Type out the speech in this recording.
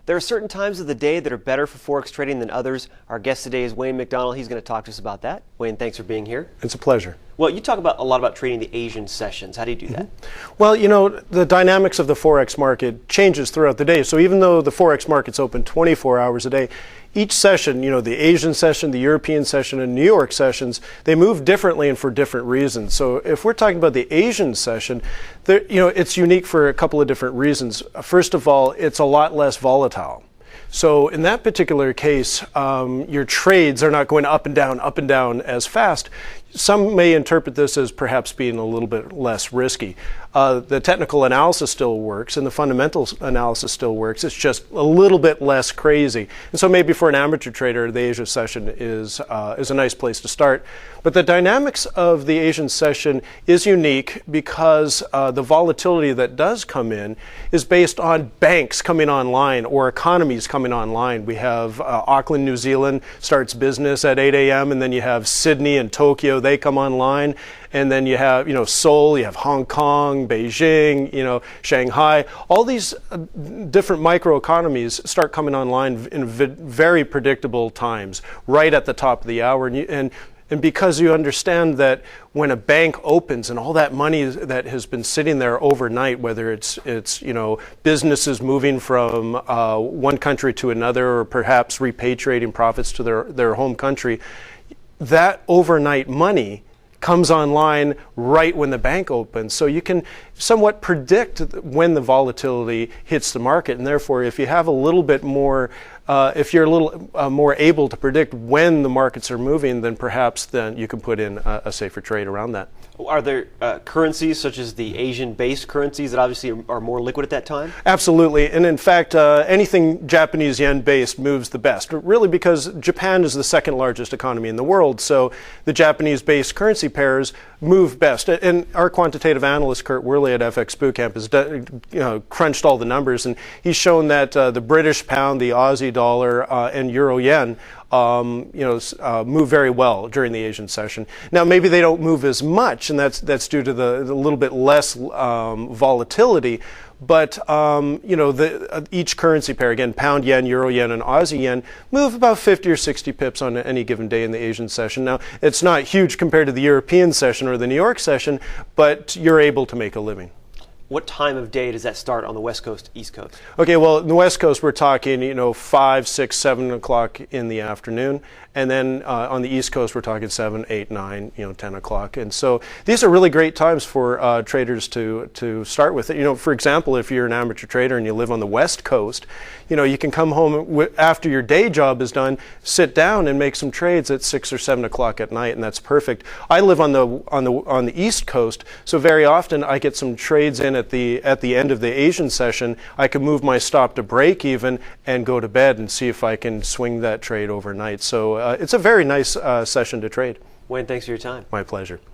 There are certain times of the day that are better for Forex trading than others. Our guest today is Wayne McDonell. He's going to talk to us about that. Wayne, thanks for being here. It's a pleasure. Well, you talk a lot about trading the Asian sessions. How do you do that? Well, you know, the dynamics of the Forex market changes throughout the day. So even though the Forex market's open 24 hours a day, each session, you know, the Asian session, the European session, and New York sessions, they move differently and for different reasons. So if we're talking about the Asian session, it's unique for a couple of different reasons. First of all, it's a lot less volatile. So in that particular case, your trades are not going up and down as fast. Some may interpret this as perhaps being a little bit less risky. The technical analysis still works and the fundamental analysis still works. It's just a little bit less crazy. And so maybe for an amateur trader, the Asia session is a nice place to start. But the dynamics of the Asian session is unique because the volatility that does come in is based on banks coming online or economies coming online. We have Auckland, New Zealand starts business at 8 a.m. and then you have Sydney and Tokyo, they come online. And then you have, Seoul, you have Hong Kong, Beijing, Shanghai. All these different microeconomies start coming online in very predictable times, right at the top of the hour. And because you understand that when a bank opens and all that money that has been sitting there overnight, whether it's businesses moving from one country to another or perhaps repatriating profits to their home country, that overnight money comes online right when the bank opens. So you can somewhat predict when the volatility hits the market. And therefore, if you have a little bit more, if you're a little more able to predict when the markets are moving, then perhaps then you can put in a safer trade around that. Are there currencies such as the Asian-based currencies that obviously are more liquid at that time? Absolutely. And in fact, anything Japanese yen-based moves the best, really because Japan is the second largest economy in the world. So the Japanese-based currency pairs move best. And our quantitative analyst, Kurt Worley at FX Bootcamp, has crunched all the numbers. And he's shown that the British pound, the Aussie dollar, and euro yen move very well during the Asian session. Now, maybe they don't move as much, and that's due to the little bit less volatility. But each currency pair, again, pound yen, euro yen, and Aussie yen, move about 50 or 60 pips on any given day in the Asian session. Now, it's not huge compared to the European session or the New York session, but you're able to make a living. What time of day does that start on the West Coast, East Coast? Okay, well, in the West Coast, we're talking, 5, 6, 7 o'clock in the afternoon. And then on the East Coast, we're talking 7, 8, 9, 10 o'clock. And so these are really great times for traders to start with. For example, if you're an amateur trader and you live on the West Coast, you can come home after your day job is done, sit down and make some trades at 6 or 7 o'clock at night, and that's perfect. I live on the East Coast, so very often I get some trades in at the end of the Asian session. I can move my stop to break even and go to bed and see if I can swing that trade overnight. So it's a very nice session to trade. Wayne, thanks for your time. My pleasure.